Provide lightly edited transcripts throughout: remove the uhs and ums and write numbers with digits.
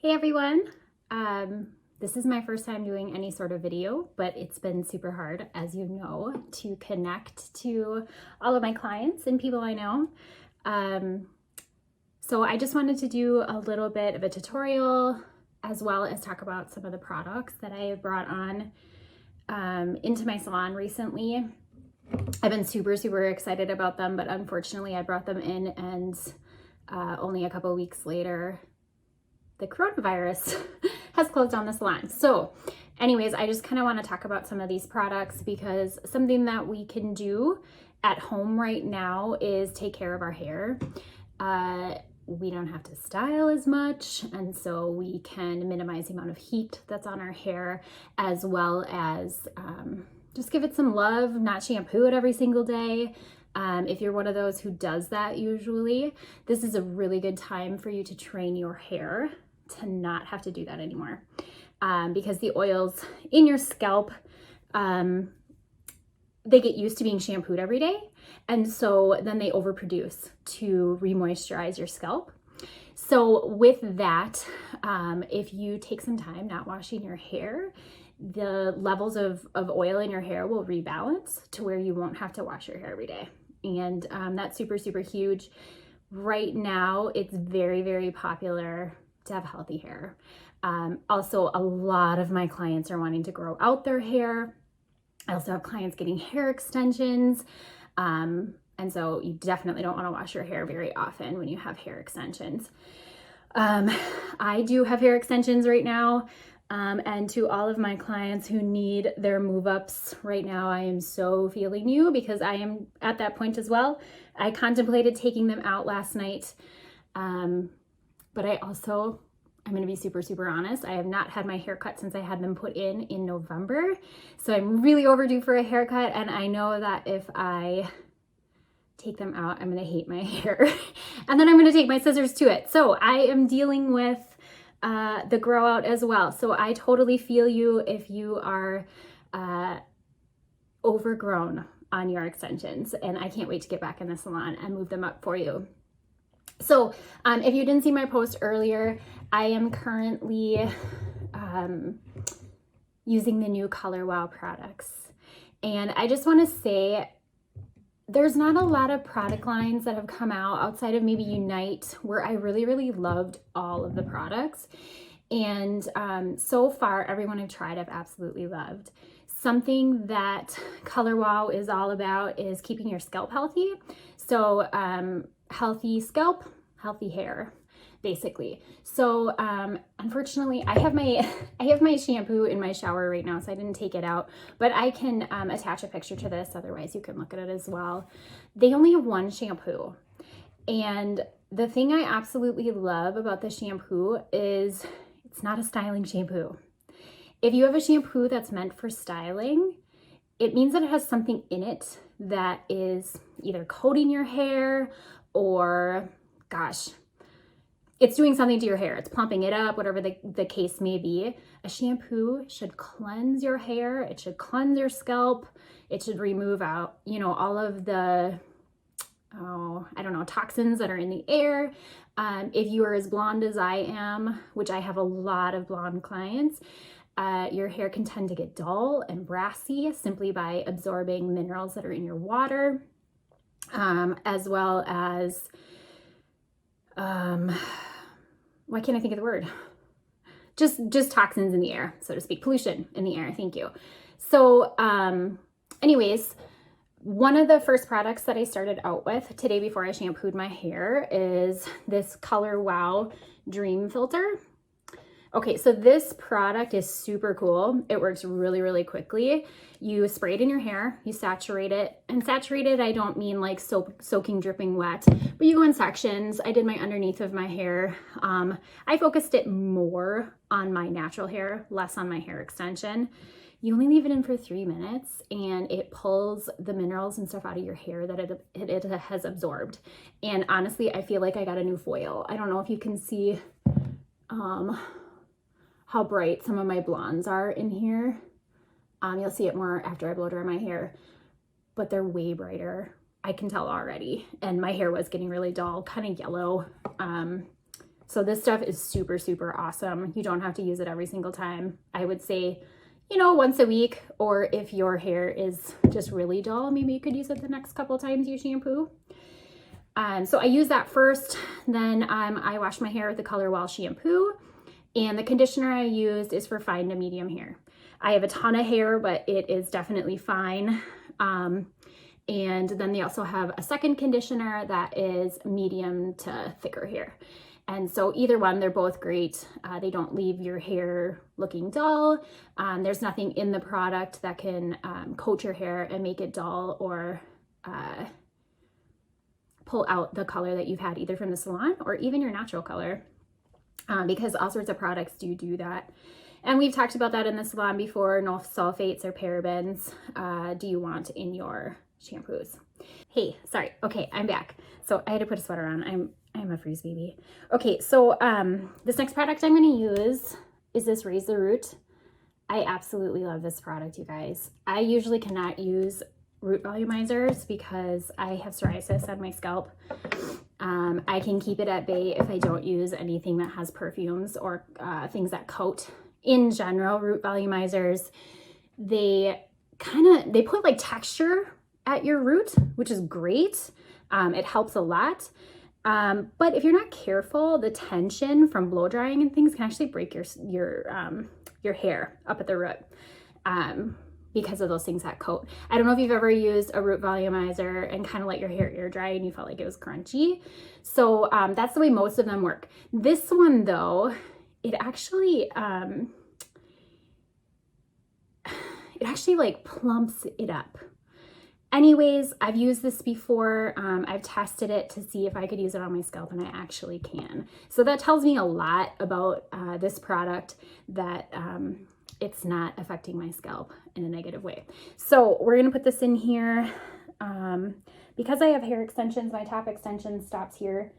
Hey everyone, this is my first time doing any sort of video, but it's been super hard, as you know, to connect to all of my clients and people I know. So I just wanted to do a little bit of a tutorial as well as talk about some of the products that I have brought on into my salon recently. I've been super excited about them, but unfortunately I brought them in and only a couple weeks later, the coronavirus has closed down the salon. So anyways, I just kind of want to talk about some of these products because something that we can do at home right now is take care of our hair. We don't have to style as much, and so we can minimize the amount of heat that's on our hair, as well as just give it some love, not shampoo it every single day. If you're one of those who does that usually, this is a really good time for you to train your hair to not have to do that anymore. Because the oils in your scalp, they get used to being shampooed every day. And so then they overproduce to re-moisturize your scalp. So with that, if you take some time not washing your hair, the levels of oil in your hair will rebalance to where you won't have to wash your hair every day. And that's super huge. Right now, it's very popular to have healthy hair. Also, a lot of my clients are wanting to grow out their hair. I also have clients getting hair extensions. And so you definitely don't want to wash your hair very often when you have hair extensions. I do have hair extensions right now. And to all of my clients who need their move-ups right now, I am so feeling you because I am at that point as well. I contemplated taking them out last night. But I'm going to be super honest. I have not had my hair cut since I had them put in November. So I'm really overdue for a haircut. And I know that if I take them out, I'm going to hate my hair. And then I'm going to take my scissors to it. So I am dealing with the grow out as well. So I totally feel you if you are overgrown on your extensions, and I can't wait to get back in the salon and move them up for you. So if you didn't see my post earlier, I am currently using the new Color Wow products. And I just want to say, there's not a lot of product lines that have come out outside of maybe Unite where I really loved all of the products. And so far, everyone I've tried, I've absolutely loved. Something that Color Wow is all about is keeping your scalp healthy. So healthy scalp, healthy hair, basically. So unfortunately, I have my shampoo in my shower right now, so I didn't take it out, but I can attach a picture to this. Otherwise, you can look at it as well. They only have one shampoo, and the thing I absolutely love about the shampoo is it's not a styling shampoo. If you have a shampoo that's meant for styling, it means that it has something in it that is either coating your hair or, gosh, it's doing something to your hair. It's plumping it up, whatever the case may be. A shampoo should cleanse your hair. It should cleanse your scalp. It should remove out, all of the, toxins that are in the air. If you are as blonde as I am, which I have a lot of blonde clients, your hair can tend to get dull and brassy simply by absorbing minerals that are in your water, as well as, why can't I think of the word? Just toxins in the air, so to speak, pollution in the air. Thank you. So, anyways, one of the first products that I started out with today before I shampooed my hair is this Color Wow Dream Filter. Okay, so this product is super cool. It works really quickly. You spray it in your hair, you saturate it, and saturated, I don't mean like soaking, dripping wet, but you go in sections. I did my underneath of my hair. I focused it more on my natural hair, less on my hair extension. You only leave it in for 3 minutes and it pulls the minerals and stuff out of your hair that it has absorbed. And honestly, I feel like I got a new foil. I don't know if you can see, how bright some of my blondes are in here. You'll see it more after I blow dry my hair, but they're way brighter. I can tell already. And my hair was getting really dull, kind of yellow. So this stuff is super, super awesome. You don't have to use it every single time. I would say, you know, once a week, or if your hair is just really dull, maybe you could use it the next couple times you shampoo. So I use that first, then I wash my hair with the Color Well shampoo, and the conditioner I used is for fine to medium hair. I have a ton of hair, but it is definitely fine. And then they also have a second conditioner that is medium to thicker hair. And so either one, they're both great. They don't leave your hair looking dull. There's nothing in the product that can coat your hair and make it dull or pull out the color that you've had either from the salon or even your natural color, because all sorts of products do that. And we've talked about that in the salon before. No sulfates or parabens do you want in your shampoos. Hey, sorry. Okay, I'm back. So I had to put a sweater on. I'm a freeze baby. Okay, so this next product I'm going to use is this Raise the Root. I absolutely love this product, you guys. I usually cannot use root volumizers because I have psoriasis on my scalp. I can keep it at bay if I don't use anything that has perfumes or things that coat. In general, root volumizers, they put like texture at your root, which is great. It helps a lot. But if you're not careful, the tension from blow drying and things can actually break your hair up at the root. Because of those things that coat. I don't know if you've ever used a root volumizer and kind of let your hair air dry and you felt like it was crunchy. So that's the way most of them work. This one though, it actually like plumps it up. Anyways, I've used this before. I've tested it to see if I could use it on my scalp, and I actually can. So that tells me a lot about this product, that it's not affecting my scalp in a negative way. So we're gonna put this in here. Because I have hair extensions, my top extension stops here,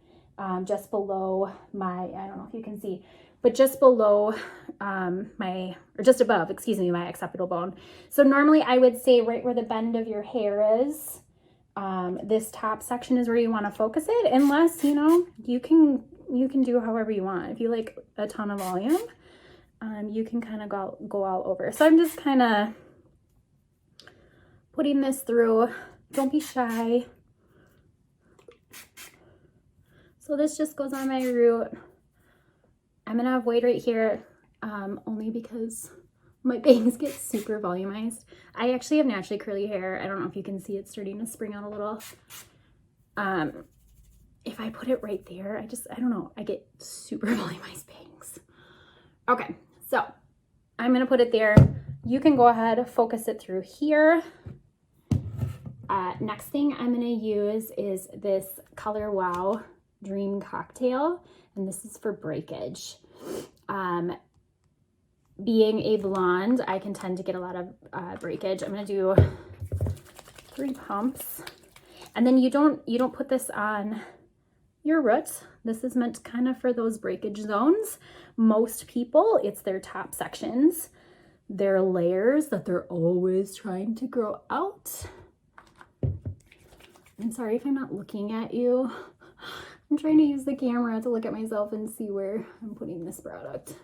just below my, I don't know if you can see, but just below just above, excuse me, my occipital bone. So normally I would say right where the bend of your hair is, this top section is where you want to focus it, unless, you know, you can do however you want. If you like a ton of volume, you can kind of go all over. So I'm just kind of putting this through. Don't be shy. So this just goes on my root. I'm gonna avoid right here, only because my bangs get super volumized. I actually have naturally curly hair. I don't know if you can see it's starting to spring out a little. If I put it right there, I don't know, I get super volumized bangs. Okay, so I'm gonna put it there. You can go ahead, focus it through here. Next thing I'm gonna use is this Color Wow Dream Cocktail, and this is for breakage. Being a blonde, I can tend to get a lot of breakage. I'm gonna do 3 pumps, and then you don't put this on your roots. This is meant kind of for those breakage zones. Most people, it's their top sections, their layers that they're always trying to grow out. I'm sorry if I'm not looking at you. I'm trying to use the camera to look at myself and see where I'm putting this product.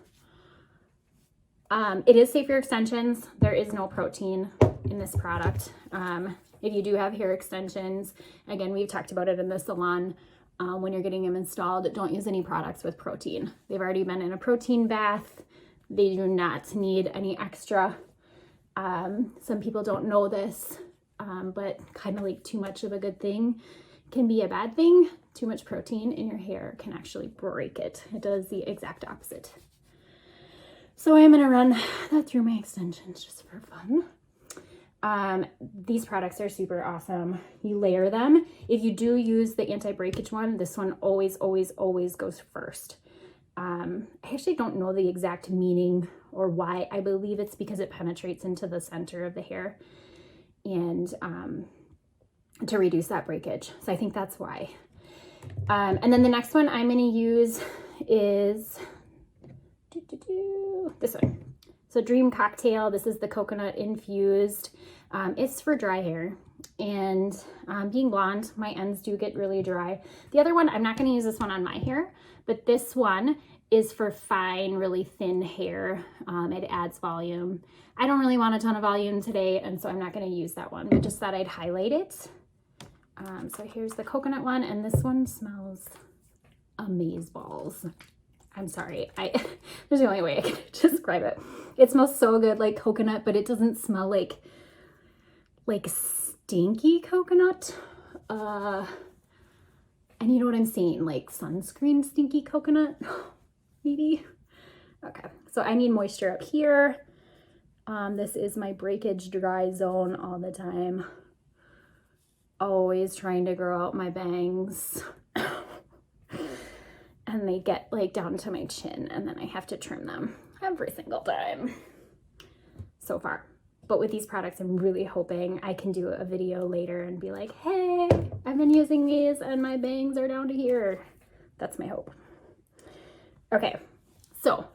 It is safe for extensions. There is no protein in this product. If you do have hair extensions, again, we've talked about it in the salon, when you're getting them installed, don't use any products with protein. They've already been in a protein bath. They do not need any extra. Some people don't know this, but kind of like too much of a good thing can be a bad thing. Too much protein in your hair can actually break it. It does the exact opposite. So I'm gonna run that through my extensions just for fun. These products are super awesome. You layer them. If you do use the anti-breakage one, this one always goes first. I actually don't know the exact meaning or why. I believe it's because it penetrates into the center of the hair and to reduce that breakage. So I think that's why. And then the next one I'm going to use is this one. So Dream Cocktail. This is the coconut infused. It's for dry hair. And being blonde, my ends do get really dry. The other one, I'm not going to use this one on my hair, but this one is for fine, really thin hair. It adds volume. I don't really want a ton of volume today, and so I'm not going to use that one, but just thought I'd highlight it. So here's the coconut one, and this one smells amazeballs. I'm sorry, there's the only way I can describe it. It smells so good like coconut, but it doesn't smell like stinky coconut. And you know what I'm saying? Like sunscreen stinky coconut, maybe. Okay, so I need moisture up here. This is my breakage dry zone all the time. Always trying to grow out my bangs. And they get like down to my chin, and then I have to trim them every single time so far. But with these products, I'm really hoping I can do a video later and be like, hey, I've been using these and my bangs are down to here. That's my hope. Okay, so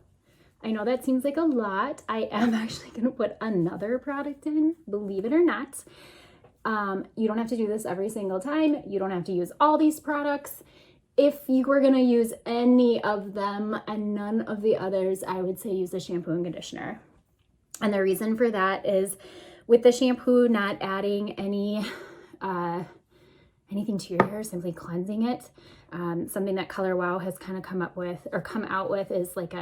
I know that seems like a lot. I am actually going to put another product in, believe it or not. You don't have to do this every single time. You don't have to use all these products. If you were going to use any of them and none of the others, I would say use the shampoo and conditioner. And the reason for that is with the shampoo, not adding anything to your hair, simply cleansing it. Something that Color Wow has kind of come out with is like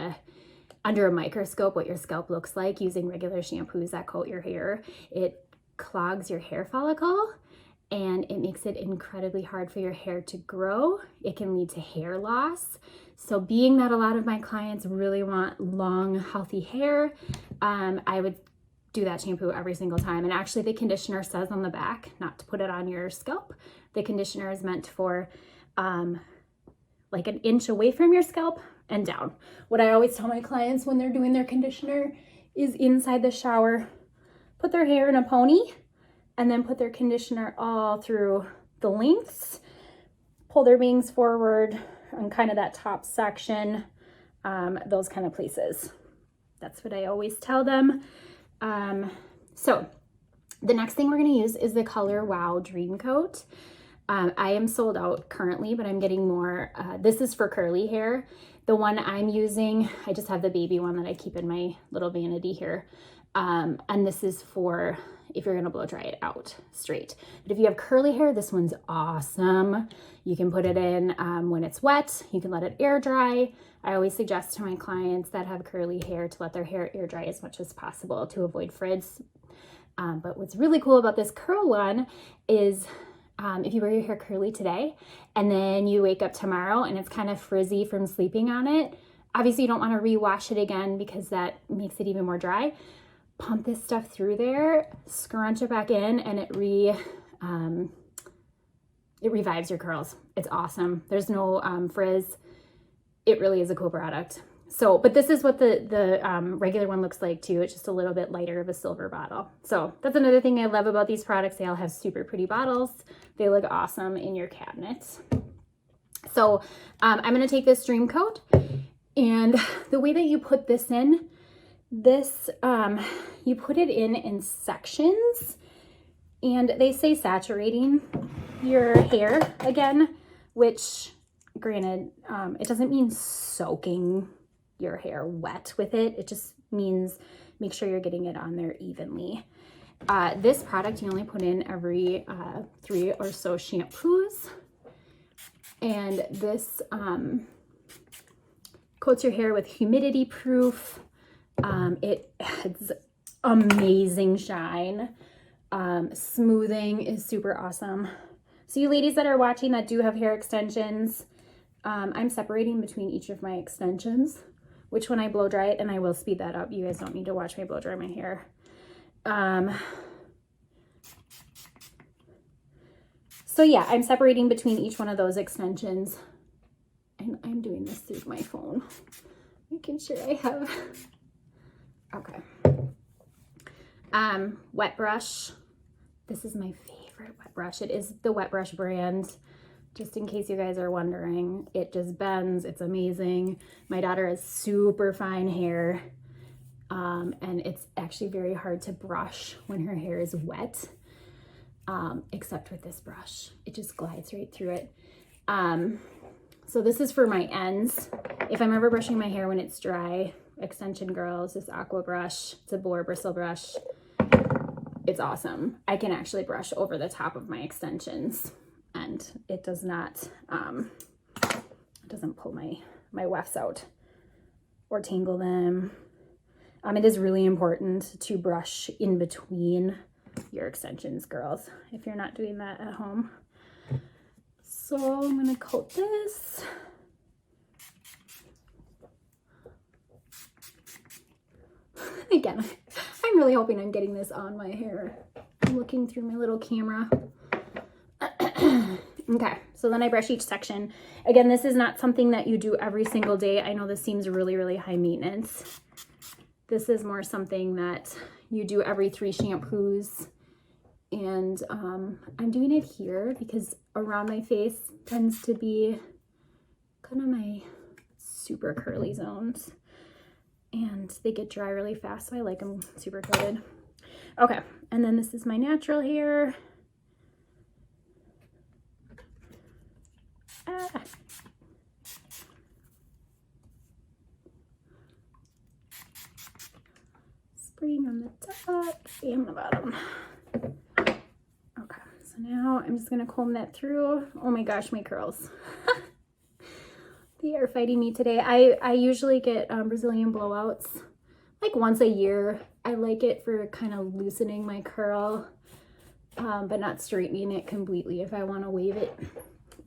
under a microscope what your scalp looks like using regular shampoos that coat your hair. It clogs your hair follicle, and it makes it incredibly hard for your hair to grow. It can lead to hair loss. So being that a lot of my clients really want long, healthy hair, I would do that shampoo every single time. And actually the conditioner says on the back, not to put it on your scalp. The conditioner is meant for like an inch away from your scalp and down. What I always tell my clients when they're doing their conditioner is inside the shower, put their hair in a pony, and then put their conditioner all through the lengths, pull their bangs forward on kind of that top section, those kind of places. That's what I always tell them. So the next thing we're going to use is the Color Wow Dream Coat. I am sold out currently, but I'm getting more. This is for curly hair. The one I'm using, I just have the baby one that I keep in my little vanity here. And this is for if you're going to blow dry it out straight. But if you have curly hair, this one's awesome. You can put it in when it's wet. You can let it air dry. I always suggest to my clients that have curly hair to let their hair air dry as much as possible to avoid frizz. But what's really cool about this curl one is if you wear your hair curly today and then you wake up tomorrow and it's kind of frizzy from sleeping on it, obviously you don't want to rewash it again because that makes it even more dry. Pump this stuff through there, scrunch it back in, and it revives your curls. It's awesome. There's no frizz. It really is a cool product. So, but this is what the regular one looks like too. It's just a little bit lighter of a silver bottle. So that's another thing I love about these products. They all have super pretty bottles. They look awesome in your cabinet. So I'm going to take this Dream Coat, and the way that you put this in, you put it in sections, and they say saturating your hair again, which granted, it doesn't mean soaking your hair wet with it. It just means make sure you're getting it on there evenly. This product you only put in every 3 or so shampoos, and this coats your hair with humidity proof. It adds amazing shine. Smoothing is super awesome. So you ladies that are watching that do have hair extensions, I'm separating between each of my extensions, which when I blow dry it, and I will speed that up. You guys don't need to watch me blow dry my hair. So yeah, I'm separating between each one of those extensions, and I'm doing this through my phone, making sure I have, okay. Wet brush. This is my favorite wet brush. It is the Wet Brush brand. Just in case you guys are wondering, it just bends. It's amazing. My daughter has super fine hair, and it's actually very hard to brush when her hair is wet. except with this brush. It just glides right through it. So this is for my ends. If I'm ever brushing my hair when it's dry, extension girls, this aqua brush, it's a boar bristle brush. It's awesome. I can actually brush over the top of my extensions and it does not, it doesn't pull my wefts out or tangle them. It is really important to brush in between your extensions, girls, if you're not doing that at home. So I'm gonna coat this. Again, I'm really hoping I'm getting this on my hair. I'm looking through my little camera. Okay, so then I brush each section. Again, this is not something that you do every single day. I know this seems really, really high maintenance. This is more something that you do every 3 shampoos. And I'm doing it here because around my face tends to be kind of my super curly zones. And they get dry really fast, so I like them super coated. Okay, and then this is my natural hair. Spraying on the top and the bottom. Okay, so now I'm just gonna comb that through. Oh my gosh, my curls. They are fighting me today. I usually get Brazilian blowouts like once a year. I like it for kind of loosening my curl, but not straightening it completely if I want to wave it.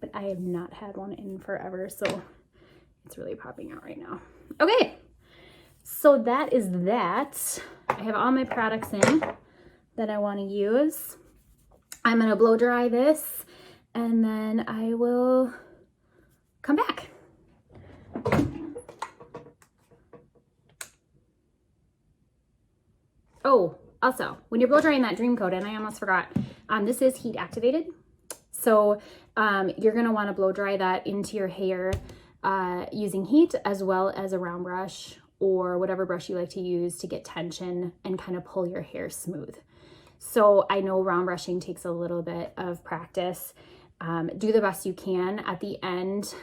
But I have not had one in forever, so it's really popping out right now. Okay, so that is that. I have all my products in that I want to use. I'm going to blow dry this and then I will come back. Oh, also, when you're blow drying that dream coat, and I almost forgot, this is heat activated. So you're going to want to blow dry that into your hair using heat as well as a round brush or whatever brush you like to use to get tension and kind of pull your hair smooth. So I know round brushing takes a little bit of practice. Do the best you can at the end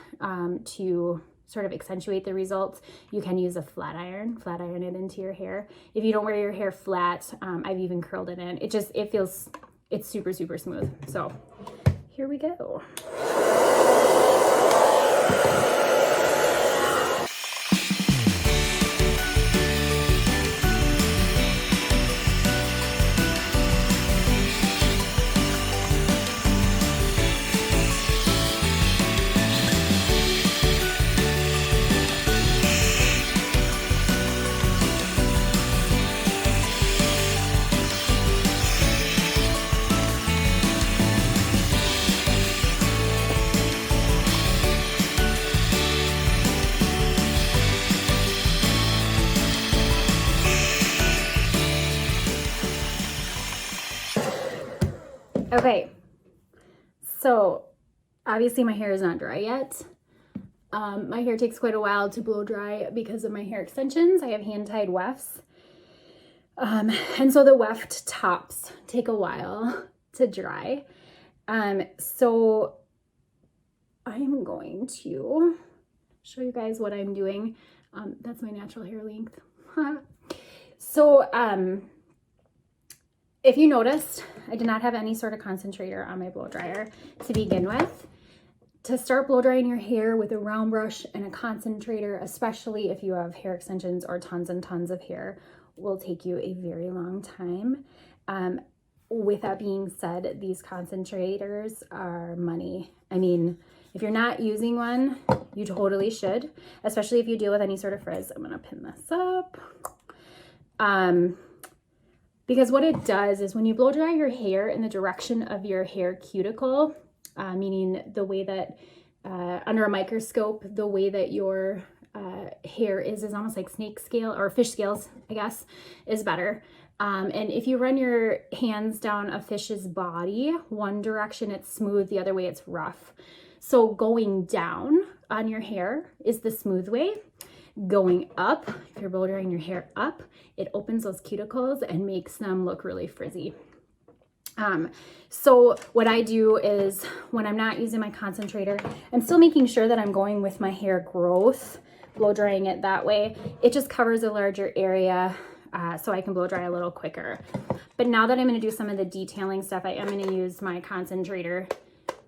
to sort of accentuate the results. You can use a flat iron it into your hair. If you don't wear your hair flat, I've even curled it in. It's super, super smooth. So here we go. Okay, so obviously my hair is not dry yet. My hair takes quite a while to blow dry because of my hair extensions. I have hand-tied wefts. And so the weft tops take a while to dry. So I'm going to show you guys what I'm doing. That's my natural hair length. So, if you noticed, I did not have any sort of concentrator on my blow dryer to begin with. To start blow drying your hair with a round brush and a concentrator, especially if you have hair extensions or tons and tons of hair, will take you a very long time. With that being said, these concentrators are money. I mean, if you're not using one, you totally should, especially if you deal with any sort of frizz. I'm gonna pin this up. Because what it does is when you blow dry your hair in the direction of your hair cuticle, meaning the way that under a microscope, the way that your hair is almost like snake scale or fish scales, I guess, is better. And if you run your hands down a fish's body, one direction it's smooth, the other way it's rough. So going down on your hair is the smooth way. Going up, if you're blow drying your hair up, it opens those cuticles and makes them look really frizzy. So what I do is when I'm not using my concentrator, I'm still making sure that I'm going with my hair growth, blow drying it that way. It just covers a larger area, so I can blow dry a little quicker. But now that I'm going to do some of the detailing stuff, I am going to use my concentrator.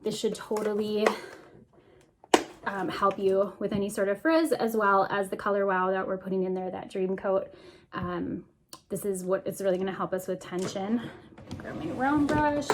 This should totally help you with any sort of frizz, as well as the color wow that we're putting in there, that dream coat. This is what it's really going to help us with tension. Grab my round brush.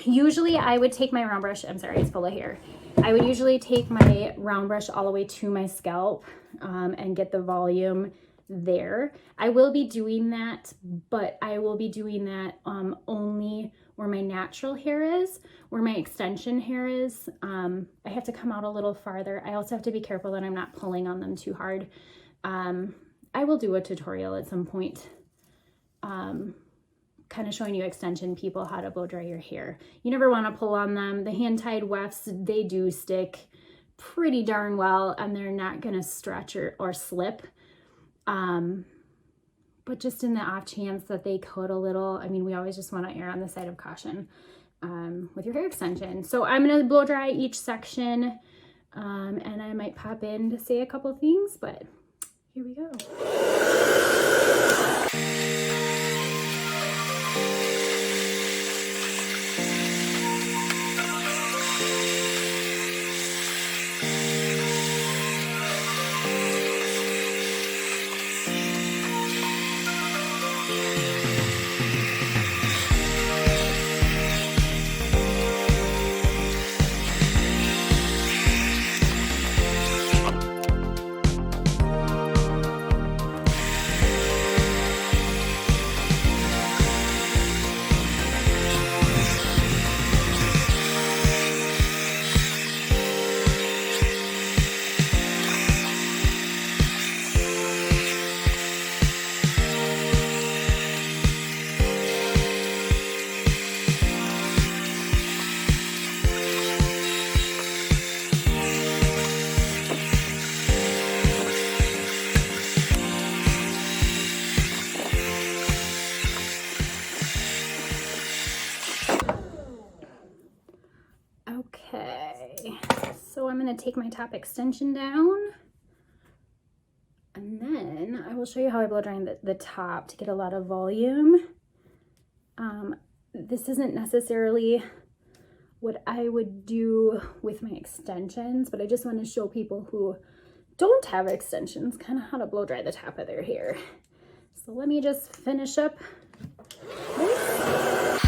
Usually I would take my round brush, I'm sorry, it's full of hair. I would usually take my round brush all the way to my scalp and get the volume there. I will be doing that, but I will be doing that only where my natural hair is. Where my extension hair is, I have to come out a little farther. I also have to be careful that I'm not pulling on them too hard. I will do a tutorial at some point, kind of showing you extension people how to blow dry your hair. You never want to pull on them. The hand-tied wefts, they do stick pretty darn well, and they're not going to stretch or slip. But just in the off chance that they could a little, I mean, we always just want to err on the side of caution with your hair extension. So I'm going to blow dry each section, and I might pop in to say a couple things, but here we go. Okay, so I'm going to take my top extension down, and then I will show you how I blow dry the top to get a lot of volume. This isn't necessarily what I would do with my extensions, but I just want to show people who don't have extensions kind of how to blow dry the top of their hair. So let me just finish up this.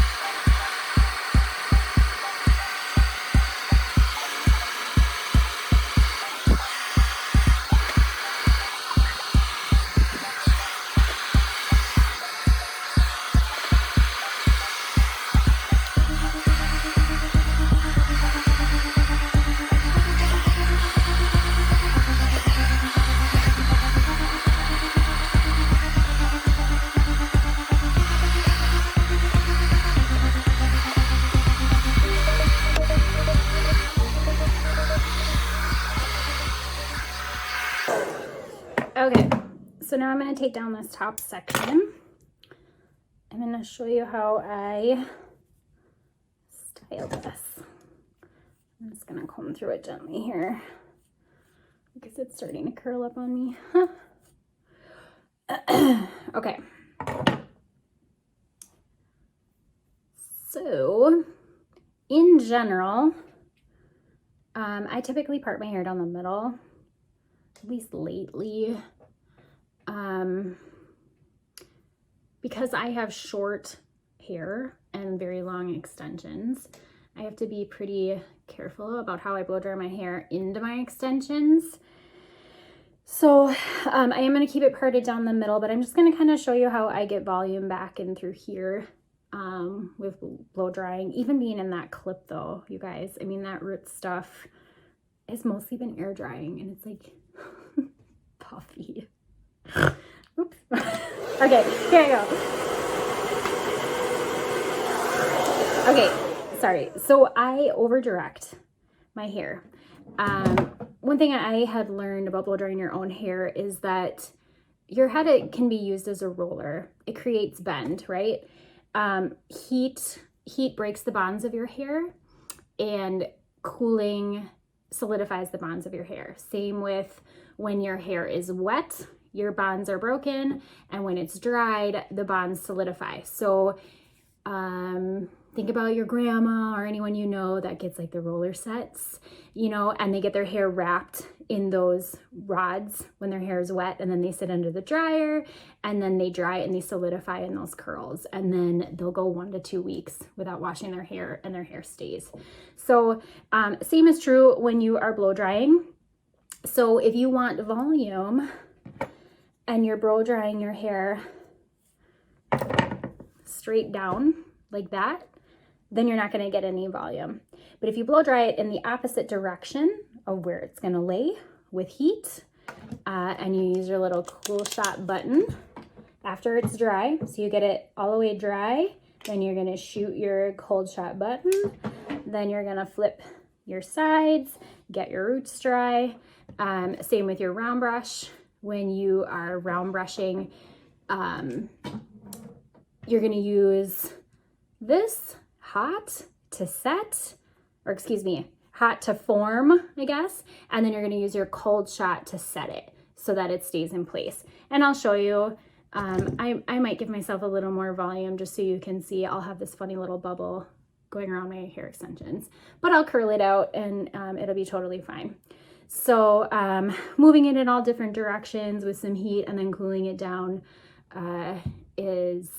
Okay, so now I'm going to take down this top section. I'm going to show you how I style this. I'm just going to comb through it gently here because it's starting to curl up on me. Okay. So, in general, I typically part my hair down the middle, at least lately, because I have short hair and very long extensions. I have to be pretty careful about how I blow dry my hair into my extensions. So I am going to keep it parted down the middle, but I'm just going to kind of show you how I get volume back in through here with blow drying. Even being in that clip though, you guys, I mean, that root stuff has mostly been air drying and it's like puffy. Oops. Okay, here I go. Okay, sorry. So I over direct my hair. One thing I had learned about blow drying your own hair is that your head can be used as a roller. It creates bend, right? Heat breaks the bonds of your hair, and cooling solidifies the bonds of your hair. Same with when your hair is wet, your bonds are broken, and when it's dried, the bonds solidify. So think about your grandma or anyone you know that gets like the roller sets, you know, and they get their hair wrapped in those rods when their hair is wet, and then they sit under the dryer, and then they dry and they solidify in those curls, and then they'll go 1 to 2 weeks without washing their hair, and their hair stays. So same is true when you are blow drying. So if you want volume and you're blow drying your hair straight down like that, then you're not going to get any volume. But if you blow dry it in the opposite direction of where it's going to lay with heat, and you use your little cool shot button after it's dry, so you get it all the way dry, then you're going to shoot your cold shot button, then you're going to flip your sides, get your roots dry. Same with your round brush. When you are round brushing, you're going to use this hot to set, or excuse me, hot to form, I guess, and then you're going to use your cold shot to set it so that it stays in place. And I'll show you, I might give myself a little more volume just so you can see. I'll have this funny little bubble going around my hair extensions, but I'll curl it out, and it'll be totally fine. So moving it in all different directions with some heat and then cooling it down is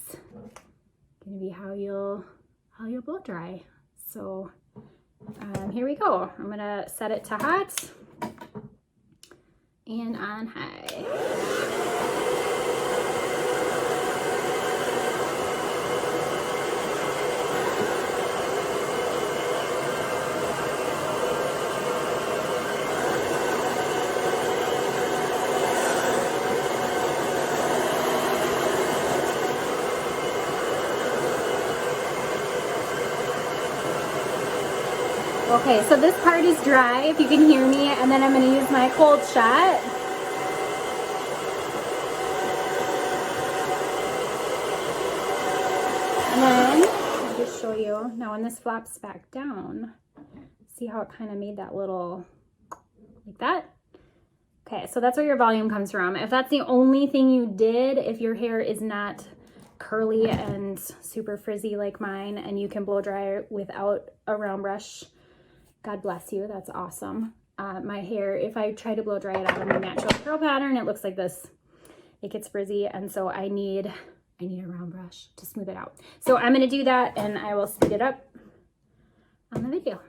going to be how you'll blow dry. So here we go. I'm going to set it to hot and on high. Okay, so this part is dry, if you can hear me, and then I'm going to use my cold shot. And then I'll just show you, now when this flops back down, see how it kind of made that little, like that? Okay, so that's where your volume comes from. If that's the only thing you did, if your hair is not curly and super frizzy like mine, and you can blow dry without a round brush, God bless you, that's awesome. My hair, if I try to blow dry it out of my natural curl pattern, it looks like this. It gets frizzy, and so I need a round brush to smooth it out. So I'm gonna do that, and I will speed it up on the video.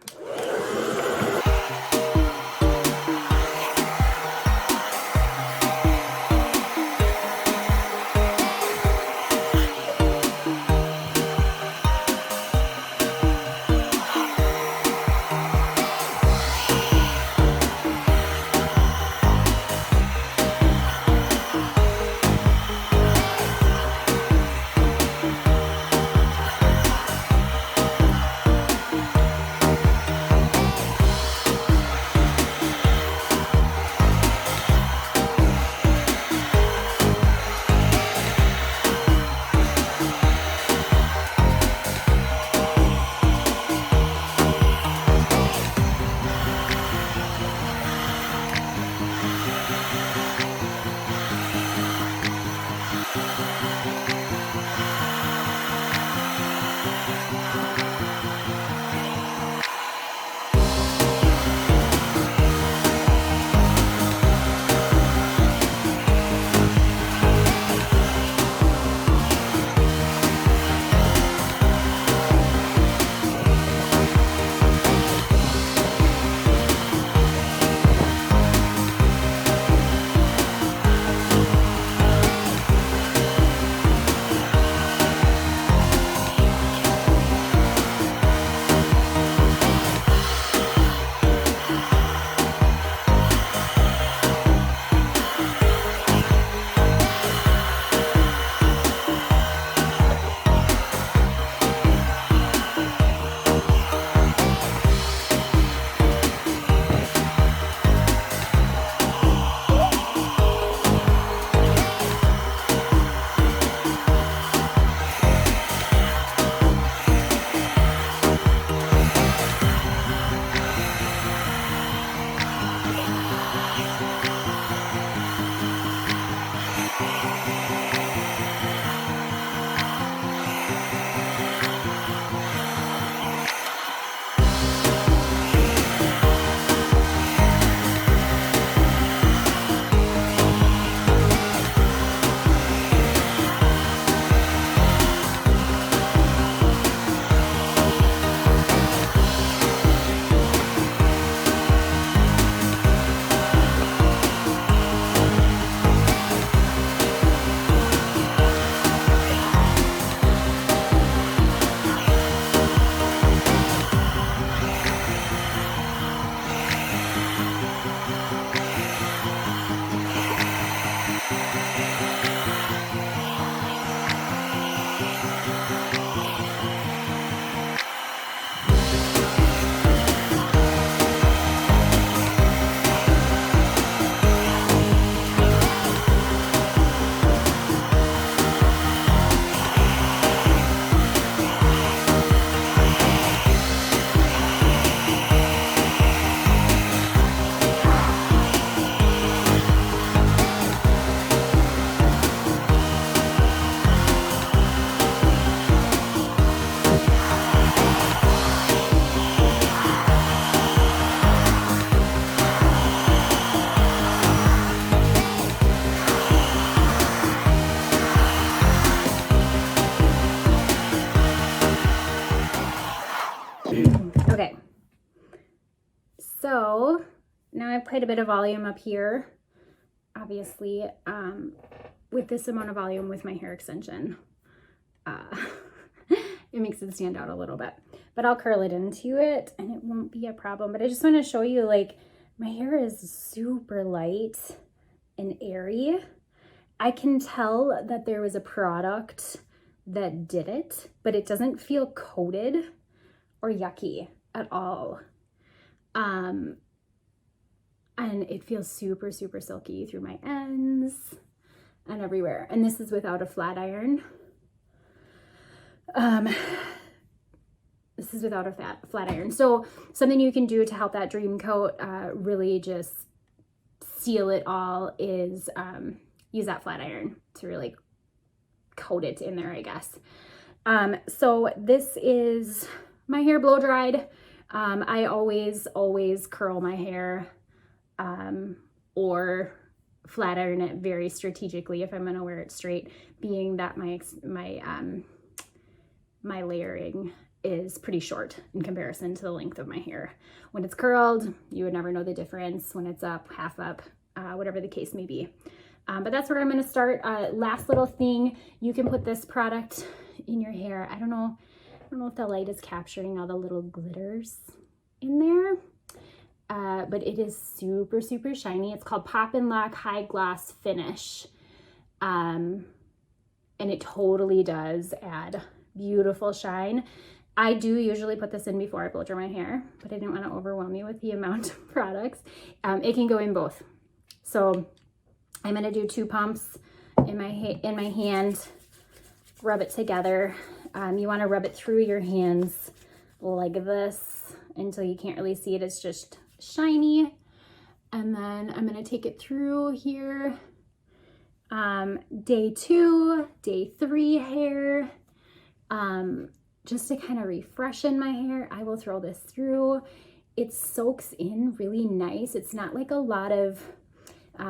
So now I have quite a bit of volume up here, obviously, with this amount of volume with my hair extension. It makes it stand out a little bit, but I'll curl it into it and it won't be a problem. But I just want to show you, like, my hair is super light and airy. I can tell that there was a product that did it, but it doesn't feel coated or yucky at all. And it feels super, super silky through my ends and everywhere. And this is without a flat iron. This is without a flat iron. So something you can do to help that dream coat really just seal it all is use that flat iron to really coat it in there, I guess. So this is my hair blow dried. I always curl my hair or flat iron it very strategically if I'm gonna wear it straight, being that my layering is pretty short in comparison to the length of my hair. When it's curled, you would never know the difference. When it's up, half up, whatever the case may be. But that's where I'm gonna start. Last little thing, you can put this product in your hair. I don't know if the light is capturing all the little glitters in there, but it is super, super shiny. It's called Pop and Lock High Gloss Finish. And it totally does add beautiful shine. I do usually put this in before I blow dry my hair, but I didn't want to overwhelm you with the amount of products. It can go in both. So I'm going to do 2 pumps in my hand, rub it together. You want to rub it through your hands like this until you can't really see it. It's just shiny. And then I'm going to take it through here. Day 2, day 3 hair. Just to kind of refreshen my hair, I will throw this through. It soaks in really nice. It's not like a lot of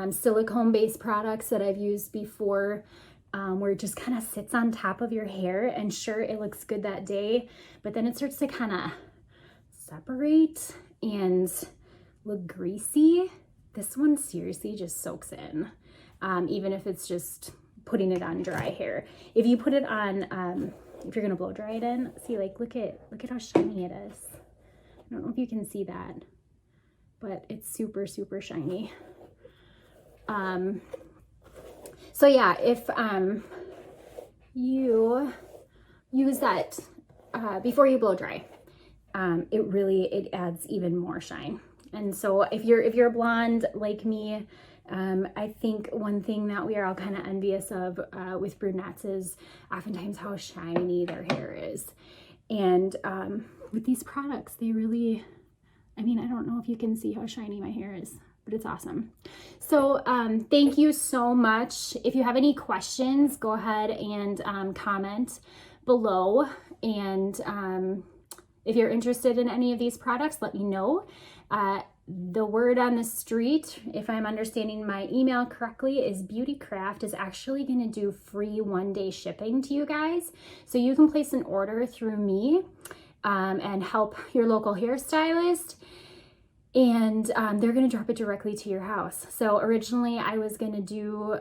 silicone-based products that I've used before, where it just kind of sits on top of your hair, and sure, it looks good that day, but then it starts to kind of separate and look greasy. This one seriously just soaks in, even if it's just putting it on dry hair. If you put it on, if you're gonna blow dry it in, see, like, look at how shiny it is. I don't know if you can see that, but it's super, super shiny. So yeah, if you use that before you blow dry, it adds even more shine. And so if you're blonde like me, I think one thing that we are all kind of envious of with brunettes is oftentimes how shiny their hair is. And with these products, they really, I mean, I don't know if you can see how shiny my hair is, but it's awesome. So thank you so much. If you have any questions, go ahead and comment below. And if you're interested in any of these products, let me know. The word on the street, if I'm understanding my email correctly, is Beautycraft is actually going to do free 1-day shipping to you guys. So you can place an order through me and help your local hairstylist, and they're going to drop it directly to your house. So originally I was going to do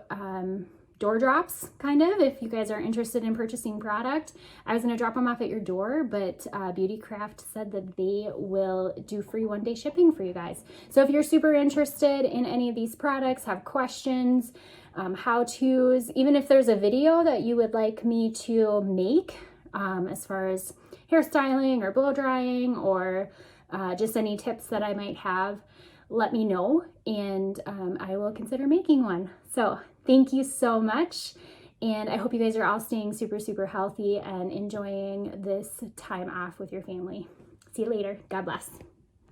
door drops, kind of, if you guys are interested in purchasing product. I was going to drop them off at your door, but Beautycraft said that they will do free 1-day shipping for you guys. So if you're super interested in any of these products, have questions, how-tos, even if there's a video that you would like me to make as far as hairstyling or blow drying, or just any tips that I might have, let me know, and I will consider making one. So thank you so much, and I hope you guys are all staying super, super healthy and enjoying this time off with your family. See you later. God bless.